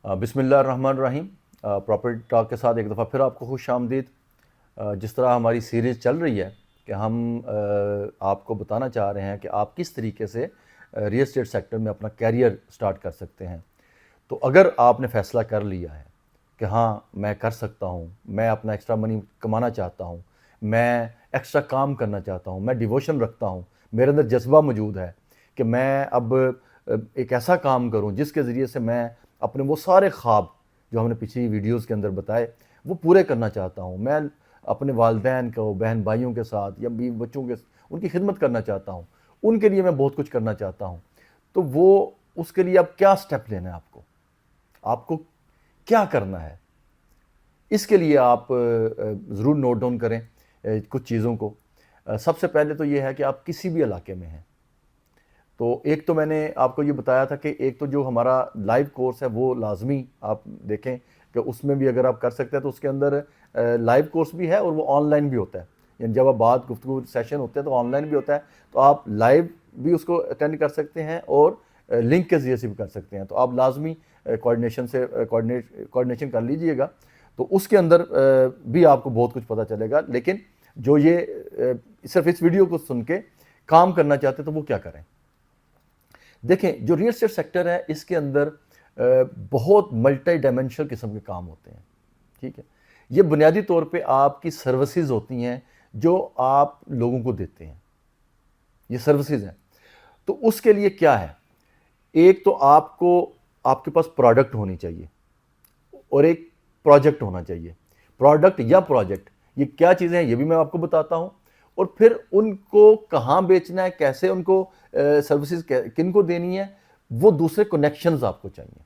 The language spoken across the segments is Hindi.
बिस्मिल्लाहिर्रहमानिर्रहीम। प्रॉपर्टी टॉक के साथ एक दफ़ा फिर आपको खुश आमदीद। जिस तरह हमारी सीरीज़ चल रही है कि हम आपको बताना चाह रहे हैं कि आप किस तरीके से रियल एस्टेट सेक्टर में अपना कैरियर स्टार्ट कर सकते हैं। तो अगर आपने फ़ैसला कर लिया है कि हाँ मैं कर सकता हूँ, मैं अपना एक्स्ट्रा मनी कमाना चाहता हूँ, मैं एक्स्ट्रा काम करना चाहता हूँ, मैं डिवोशन रखता हूँ, मेरे अंदर जज्बा मौजूद है कि मैं अब एक ऐसा काम करूँ जिसके ज़रिए से मैं अपने वो सारे ख्वाब जो हमने पिछली वीडियोस के अंदर बताए वो पूरे करना चाहता हूँ। मैं अपने वालिदैन को, बहन भाइयों के साथ या बीवी बच्चों के उनकी खिदमत करना चाहता हूँ, उनके लिए मैं बहुत कुछ करना चाहता हूँ। तो वो उसके लिए अब क्या स्टेप लेना है, आपको क्या करना है, इसके लिए आप ज़रूर नोट डाउन करें कुछ चीज़ों को। सबसे पहले तो ये है कि आप किसी भी इलाके में हैं। तो एक तो मैंने आपको ये बताया था कि एक तो जो हमारा लाइव कोर्स है वो लाजमी आप देखें कि उसमें भी अगर आप कर सकते हैं तो उसके अंदर लाइव कोर्स भी है और वो ऑनलाइन भी होता है। यानी जब आप बात गुफ्तगू सेशन होते हैं तो ऑनलाइन भी होता है, तो आप लाइव भी उसको अटेंड कर सकते हैं और लिंक के ज़रिए से भी कर सकते हैं। तो आप लाजमी कोऑर्डिनेशन कर लीजिएगा, तो उसके अंदर भी आपको बहुत कुछ पता चलेगा। लेकिन जो ये सिर्फ इस वीडियो को सुन के काम करना चाहते तो वो क्या करें। देखें, जो रियल एस्टेट सेक्टर है इसके अंदर बहुत मल्टी डायमेंशनल किस्म के काम होते हैं। ठीक है, ये बुनियादी तौर पे आपकी सर्विसेज होती हैं जो आप लोगों को देते हैं, ये सर्विसेज हैं। तो उसके लिए क्या है, एक तो आपको आपके पास प्रोडक्ट होनी चाहिए और एक प्रोजेक्ट होना चाहिए। प्रोडक्ट या प्रोजेक्ट ये क्या चीज़ें हैं ये भी मैं आपको बताता हूँ, और फिर उनको कहाँ बेचना है, कैसे उनको सर्विसेज किन को देनी है, वो दूसरे कनेक्शंस आपको चाहिए।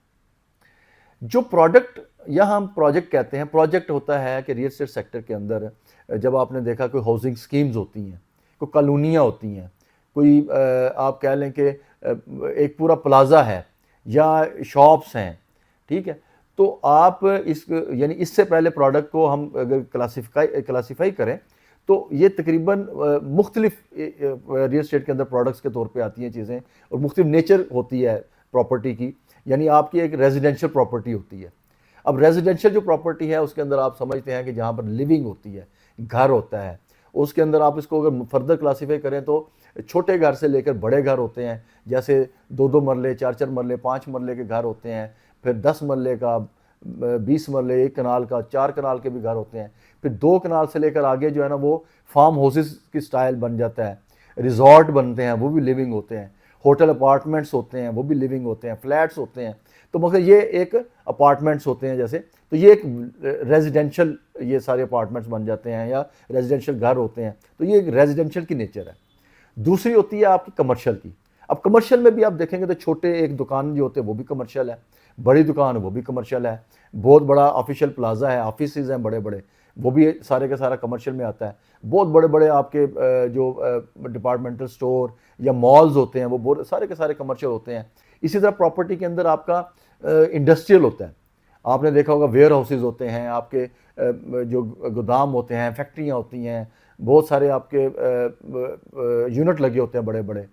जो प्रोडक्ट या हम प्रोजेक्ट कहते हैं, प्रोजेक्ट होता है कि रियल एस्टेट सेक्टर के अंदर जब आपने देखा कोई हाउसिंग स्कीम्स होती हैं, कोई कॉलोनियाँ होती हैं, कोई आप कह लें कि एक पूरा प्लाजा है या शॉप्स हैं, ठीक है। तो आप इस यानी इससे पहले प्रोडक्ट को हम अगर क्लासीफाई करें तो ये तकरीबन मुख्तलिफ रियल एस्टेट के अंदर प्रोडक्ट्स के तौर पे आती हैं चीज़ें, और मुख्तलिफ नेचर होती है प्रॉपर्टी की। यानी आपकी एक रेजिडेंशियल प्रॉपर्टी होती है। अब रेजिडेंशियल जो प्रॉपर्टी है उसके अंदर आप समझते हैं कि जहाँ पर लिविंग होती है, घर होता है, उसके अंदर आप इसको अगर फर्दर क्लासीफाई करें तो छोटे घर से लेकर बड़े घर होते हैं, जैसे 2-2 मरले, 4-4 मरले, 5 मरले के घर होते हैं, फिर 10 मरले का, 20 मरले, 1 कनाल का, 4 कनाल के भी घर होते हैं, फिर 2 कनाल से लेकर आगे जो है ना वो फार्म हाउसेस की स्टाइल बन जाता है, रिजॉर्ट बनते हैं वो भी लिविंग होते हैं, होटल अपार्टमेंट्स होते हैं वो भी लिविंग होते हैं, फ्लैट्स होते हैं। तो मगर ये एक अपार्टमेंट्स होते हैं जैसे, तो ये एक रेजिडेंशियल ये सारे अपार्टमेंट्स बन जाते हैं या रेजिडेंशियल घर होते हैं। तो ये एक रेजिडेंशियल की नेचर है। दूसरी होती है आपकी कमर्शियल की। अब कमर्शियल में भी आप देखेंगे तो छोटे एक दुकान जो होते हैं वो भी कमर्शियल है, बड़ी दुकान वो भी कमर्शियल है, बहुत बड़ा ऑफिशियल प्लाजा है, ऑफिस हैं बड़े बड़े, वो भी सारे का सारा कमर्शियल में आता है। बहुत बड़े बड़े आपके जो डिपार्टमेंटल स्टोर या मॉल्स होते हैं वो सारे के सारे कमर्शियल होते हैं। इसी तरह प्रॉपर्टी के अंदर आपका इंडस्ट्रियल होता है। आपने देखा होगा वेयर हाउसेज होते हैं, आपके जो गोदाम होते हैं, फैक्ट्रियाँ होती हैं, बहुत सारे आपके यूनिट लगे होते हैं बड़े बड़े।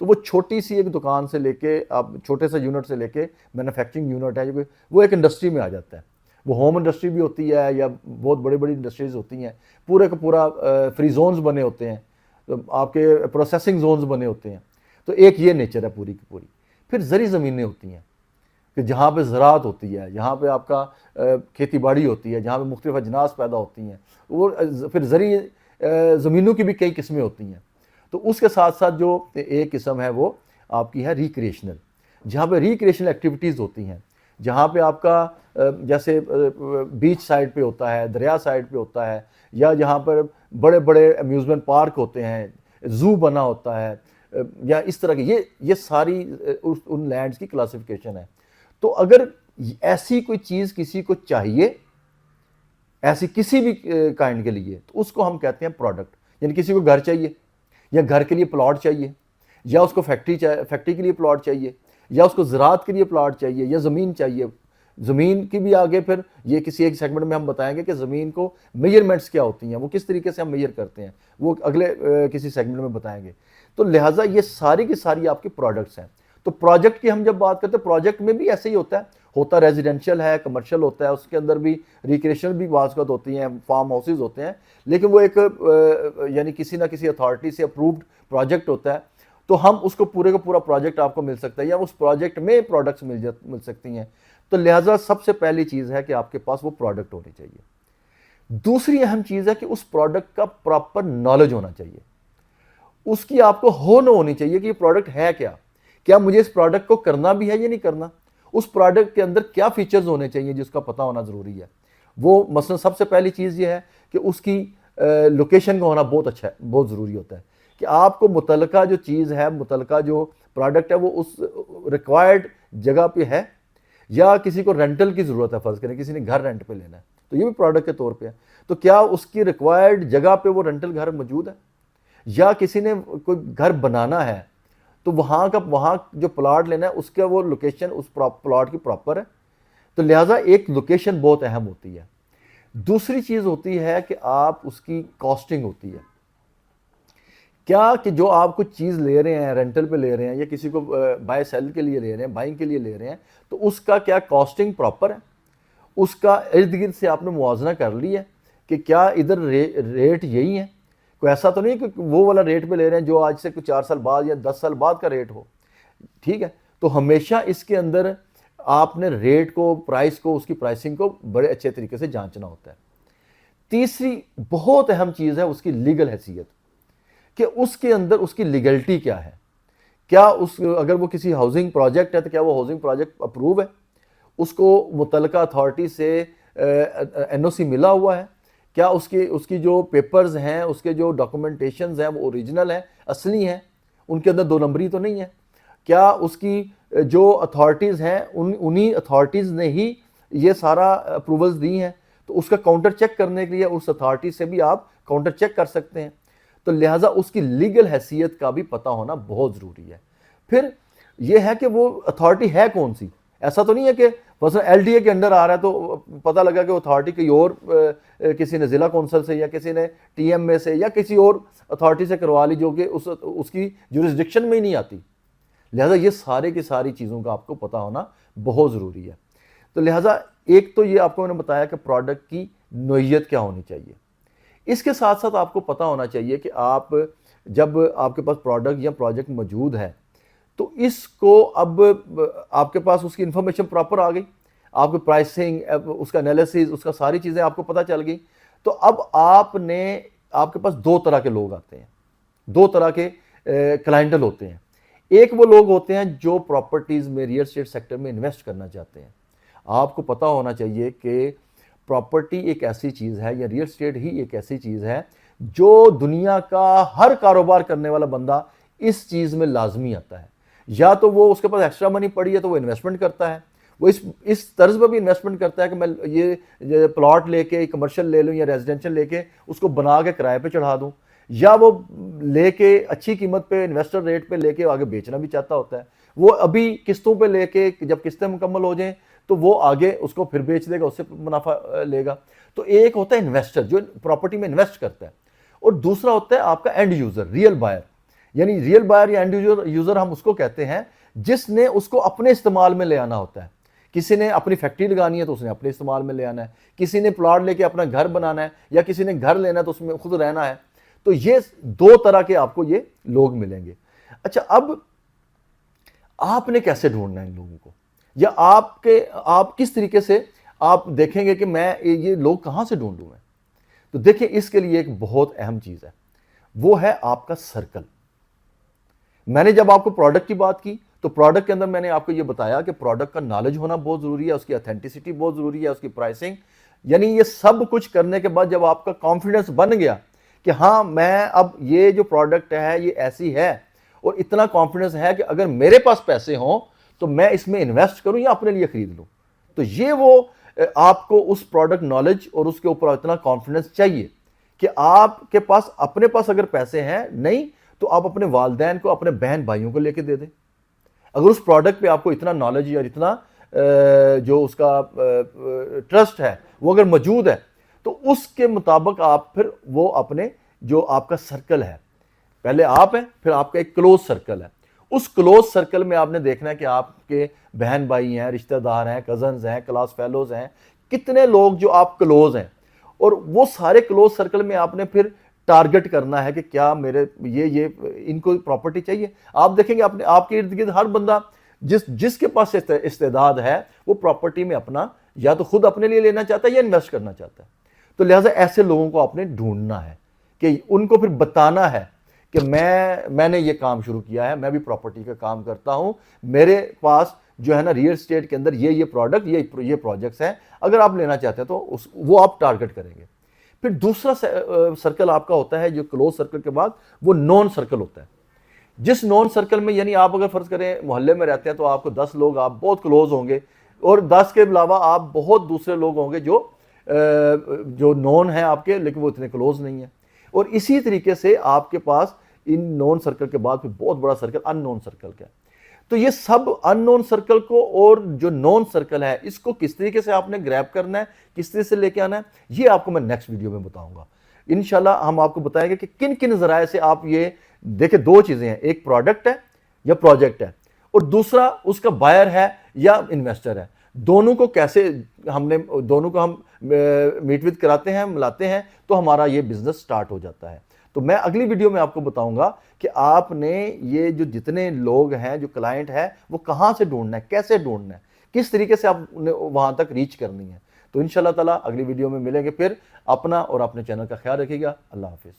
तो वो छोटी सी एक दुकान से लेके, आप छोटे से यूनिट से लेके मैन्युफैक्चरिंग यूनिट है जो वो एक इंडस्ट्री में आ जाता है। वो होम इंडस्ट्री भी होती है या बहुत बड़ी बड़ी इंडस्ट्रीज होती हैं, पूरे का पूरा फ्री जोन्स बने होते हैं, तो आपके प्रोसेसिंग जोन्स बने होते हैं। तो एक ये नेचर है पूरी की पूरी। फिर ज़री ज़मीनें होती हैं कि जहाँ पे ज़राअत होती है, जहाँ पे आपका खेती बाड़ी होती है, जहाँ पे मुख्तलिफ अजनास पैदा होती हैं, वो फिर ज़री ज़मीनों की भी कई किस्में होती हैं। तो उसके साथ साथ जो एक किस्म है वो आपकी है रिक्रिएशनल, जहाँ पे रिक्रिएशनल एक्टिविटीज़ होती हैं, जहाँ पे आपका जैसे बीच साइड पे होता है, दरिया साइड पे होता है, या जहाँ पर बड़े बड़े अम्यूज़मेंट पार्क होते हैं, ज़ू बना होता है, या इस तरह के ये सारी उन लैंड्स की क्लासिफिकेशन है। तो अगर ऐसी कोई चीज़ किसी को चाहिए, ऐसी किसी भी काइंड के लिए, तो उसको हम कहते हैं प्रोडक्ट। यानी किसी को घर चाहिए या घर के लिए प्लॉट चाहिए, या उसको फैक्ट्री के लिए प्लॉट चाहिए, या उसको ज़राअत के लिए प्लॉट चाहिए, या ज़मीन चाहिए। ज़मीन की भी आगे फिर ये किसी एक सेगमेंट में हम बताएंगे कि ज़मीन को मेजरमेंट्स क्या होती हैं, वो किस तरीके से हम मेजर करते हैं, वो अगले किसी सेगमेंट में बताएंगे। तो लिहाजा ये सारी की सारी आपके प्रोडक्ट्स हैं। तो प्रोजेक्ट की हम जब बात करते हैं, प्रोजेक्ट में भी ऐसे ही होता है रेजिडेंशियल है, कमर्शियल होता है, उसके अंदर भी रिक्रिएशनल भी वास्कत होती हैं, फार्म हाउसेज होते हैं, लेकिन वो एक यानी किसी ना किसी अथॉरिटी से अप्रूव्ड प्रोजेक्ट होता है, तो हम उसको पूरे का पूरा प्रोजेक्ट आपको मिल सकता है या उस प्रोजेक्ट में प्रोडक्ट्स मिल सकती हैं। तो लिहाजा सबसे पहली चीज़ है कि आपके पास वो प्रोडक्ट होनी चाहिए। दूसरी अहम चीज़ है कि उस प्रोडक्ट का प्रॉपर नॉलेज होना चाहिए, उसकी आपको होन होनी चाहिए कि ये प्रोडक्ट है क्या मुझे इस प्रोडक्ट को करना भी है या नहीं करना, उस प्रोडक्ट के अंदर क्या फीचर्स होने चाहिए जिसका पता होना ज़रूरी है। वो मसलन सबसे पहली चीज़ ये है कि उसकी लोकेशन का होना बहुत अच्छा है, बहुत ज़रूरी होता है कि आपको मुतलका जो चीज़ है, मुतलका जो प्रोडक्ट है वो उस रिक्वायर्ड जगह पे है, या किसी को रेंटल की ज़रूरत है, फ़र्ज़ करें किसी ने घर रेंट पे लेना है तो ये भी प्रोडक्ट के तौर पे है, तो क्या उसकी रिक्वायर्ड जगह पे वो रेंटल घर मौजूद है, या किसी ने कोई घर बनाना है तो वहाँ जो प्लाट लेना है उसका वो लोकेशन उस प्लाट की प्रॉपर है। तो लिहाजा एक लोकेशन बहुत अहम होती है। दूसरी चीज़ होती है कि आप उसकी कॉस्टिंग होती है, क्या कि जो आप कुछ चीज़ ले रहे हैं, रेंटल पे ले रहे हैं या किसी को बाय सेल के लिए ले रहे हैं, बाइंग के लिए ले रहे हैं, तो उसका क्या कॉस्टिंग प्रॉपर है, उसका इर्द गिर्द से आपने मुआवजा कर लिया कि क्या इधर रेट यही है, कोई ऐसा तो नहीं कि वो वाला रेट पे ले रहे हैं जो आज से कुछ 4 साल बाद या 10 साल बाद का रेट हो। ठीक है, तो हमेशा इसके अंदर आपने रेट को, प्राइस को, उसकी प्राइसिंग को बड़े अच्छे तरीके से जांचना होता है। तीसरी बहुत अहम चीज़ है उसकी लीगल हैसियत, कि उसके अंदर उसकी लीगलिटी क्या है, क्या अगर वो किसी हाउसिंग प्रोजेक्ट है तो क्या वो हाउसिंग प्रोजेक्ट अप्रूव है, उसको मुतलका अथॉरिटी से एनओसी मिला हुआ है, क्या उसकी जो पेपर्स हैं, उसके जो डॉक्यूमेंटेशंस हैं वो ओरिजिनल हैं, असली हैं, उनके अंदर 2 नंबरी तो नहीं है, क्या उसकी जो अथॉरिटीज़ हैं उन्हीं अथॉरिटीज़ ने ही ये सारा अप्रूवल्स दी हैं, तो उसका काउंटर चेक करने के लिए उस अथॉरिटी से भी आप काउंटर चेक कर सकते हैं। तो लिहाजा उसकी लीगल हैसियत का भी पता होना बहुत ज़रूरी है। फिर यह है कि वो अथॉरिटी है कौन सी, ऐसा तो नहीं है कि बस एलडीए के अंडर आ रहा है तो पता लगा कि अथॉरिटी की और किसी ने ज़िला कौंसल से या किसी ने टीएमए से या किसी और अथॉरिटी से करवा ली जो कि उसकी जुरिस्डिक्शन में ही नहीं आती। लिहाजा ये सारे की सारी चीज़ों का आपको पता होना बहुत ज़रूरी है। तो लिहाजा एक तो ये आपको मैंने बताया कि प्रोडक्ट की नोयत क्या होनी चाहिए, इसके साथ साथ आपको पता होना चाहिए कि आप जब आपके पास प्रोडक्ट या प्रोजेक्ट मौजूद है तो इसको अब आपके पास उसकी इंफॉर्मेशन प्रॉपर आ गई, आपकी प्राइसिंग, उसका एनालिसिस, उसका सारी चीज़ें आपको पता चल गई, तो अब आपके पास 2 तरह के लोग आते हैं, 2 तरह के क्लाइंटल होते हैं। एक वो लोग होते हैं जो प्रॉपर्टीज़ में, रियल एस्टेट सेक्टर में इन्वेस्ट करना चाहते हैं। आपको पता होना चाहिए कि प्रॉपर्टी एक ऐसी चीज़ है या रियल एस्टेट ही एक ऐसी चीज़ है जो दुनिया का हर कारोबार करने वाला बंदा इस चीज़ में लाजमी आता है। या तो वो उसके पास एक्स्ट्रा मनी पड़ी है तो वो इन्वेस्टमेंट करता है, वो इस तर्ज पर भी इन्वेस्टमेंट करता है कि मैं ये प्लॉट लेके कमर्शियल ले लूँ या रेजिडेंशियल लेके उसको बना के किराए पे चढ़ा दूँ, या वो लेके अच्छी कीमत पे, इन्वेस्टर रेट पे लेके आगे बेचना भी चाहता होता है। वो अभी किस्तों पे लेके जब किस्तें मुकम्मल हो जाएं तो वो आगे उसको फिर बेच देगा, उससे मुनाफा लेगा। तो एक होता है इन्वेस्टर जो प्रॉपर्टी में इन्वेस्ट करता है, और दूसरा होता है आपका एंड यूजर, रियल बायर। यानी रियल बायर या एंड यूजर हम उसको कहते हैं जिसने उसको अपने इस्तेमाल में ले आना होता है। किसी ने अपनी फैक्ट्री लगानी है तो उसने अपने इस्तेमाल में ले आना है, किसी ने प्लॉट लेके अपना घर बनाना है, या किसी ने घर लेना है तो उसमें खुद रहना है। तो ये 2 तरह के आपको ये लोग मिलेंगे। अच्छा, अब आपने कैसे ढूंढना है इन लोगों को, या आप किस तरीके से आप देखेंगे कि मैं ये लोग कहां से ढूंढूं मैं? तो देखिए, इसके लिए एक बहुत अहम चीज है, वो है आपका सर्कल। मैंने जब आपको प्रोडक्ट की बात की तो प्रोडक्ट के अंदर मैंने आपको ये बताया कि प्रोडक्ट का नॉलेज होना बहुत जरूरी है, उसकी ऑथेंटिसिटी बहुत जरूरी है, उसकी प्राइसिंग, यानी ये सब कुछ करने के बाद जब आपका कॉन्फिडेंस बन गया कि हाँ, मैं अब ये जो प्रोडक्ट है ये ऐसी है, और इतना कॉन्फिडेंस है कि अगर मेरे पास पैसे हों तो मैं इसमें इन्वेस्ट करूं या अपने लिए खरीद लूं, तो ये वो आपको उस प्रोडक्ट नॉलेज और उसके ऊपर इतना कॉन्फिडेंस चाहिए कि आपके पास अपने पास अगर पैसे हैं नहीं तो आप अपने वालदैन को, अपने बहन भाइयों को लेके दे दें। अगर उस प्रोडक्ट पे आपको इतना नॉलेज या इतना जो उसका ट्रस्ट है वो अगर मौजूद है तो उसके मुताबिक आप फिर वो अपने जो आपका सर्कल है, पहले आप हैं, फिर आपका एक क्लोज सर्कल है, उस क्लोज सर्कल में आपने देखना है कि आपके बहन भाई हैं, रिश्तेदार हैं, कजन्स हैं, क्लास फेलोज हैं, कितने लोग जो आप क्लोज हैं, और वो सारे क्लोज सर्कल में आपने फिर टारगेट करना है कि क्या मेरे ये इनको प्रॉपर्टी चाहिए। आप देखेंगे अपने आपके इर्द गिर्द हर बंदा जिसके पास इस्तेदाद है वो प्रॉपर्टी में अपना या तो खुद अपने लिए लेना चाहता है या इन्वेस्ट करना चाहता है। तो लिहाजा ऐसे लोगों को आपने ढूंढना है कि उनको फिर बताना है कि मैंने ये काम शुरू किया है, मैं भी प्रॉपर्टी का काम करता हूं, मेरे पास जो है ना रियल एस्टेट के अंदर ये प्रोडक्ट ये प्रोजेक्ट्स हैं, अगर आप लेना चाहते हैं तो वो आप टारगेट करेंगे। फिर दूसरा सर्कल आपका होता है जो क्लोज सर्कल के बाद वो नॉन सर्कल होता है। जिस नॉन सर्कल में यानी आप अगर फर्ज करें मोहल्ले में रहते हैं तो आपको 10 लोग आप बहुत क्लोज होंगे, और 10 के अलावा आप बहुत दूसरे लोग होंगे जो नॉन है आपके, लेकिन वो इतने क्लोज नहीं है। और इसी तरीके से आपके पास इन नॉन सर्कल के बाद फिर बहुत बड़ा सर्कल अननोन सर्कल का है। तो ये सब अननोन सर्कल को और जो नॉन सर्कल है इसको किस तरीके से आपने ग्रैब करना है, किस तरीके से लेके आना है, ये आपको मैं नेक्स्ट वीडियो में बताऊंगा। इंशाल्लाह हम आपको बताएंगे कि किन किन जराए से आप ये देखिए, दो चीजें हैं, एक प्रोडक्ट है या प्रोजेक्ट है, और दूसरा उसका बायर है या इन्वेस्टर है। दोनों को कैसे दोनों को हम मीट विद कराते हैं, मिलाते हैं, तो हमारा ये बिजनेस स्टार्ट हो जाता है। तो मैं अगली वीडियो में आपको बताऊंगा कि आपने ये जो जितने लोग हैं, जो क्लाइंट है, वो कहां से ढूंढना है, कैसे ढूंढना है, किस तरीके से आप वहां तक रीच करनी है। तो इंशाल्लाह ताला अगली वीडियो में मिलेंगे। फिर अपना और अपने चैनल का ख्याल रखिएगा। अल्लाह हाफिज।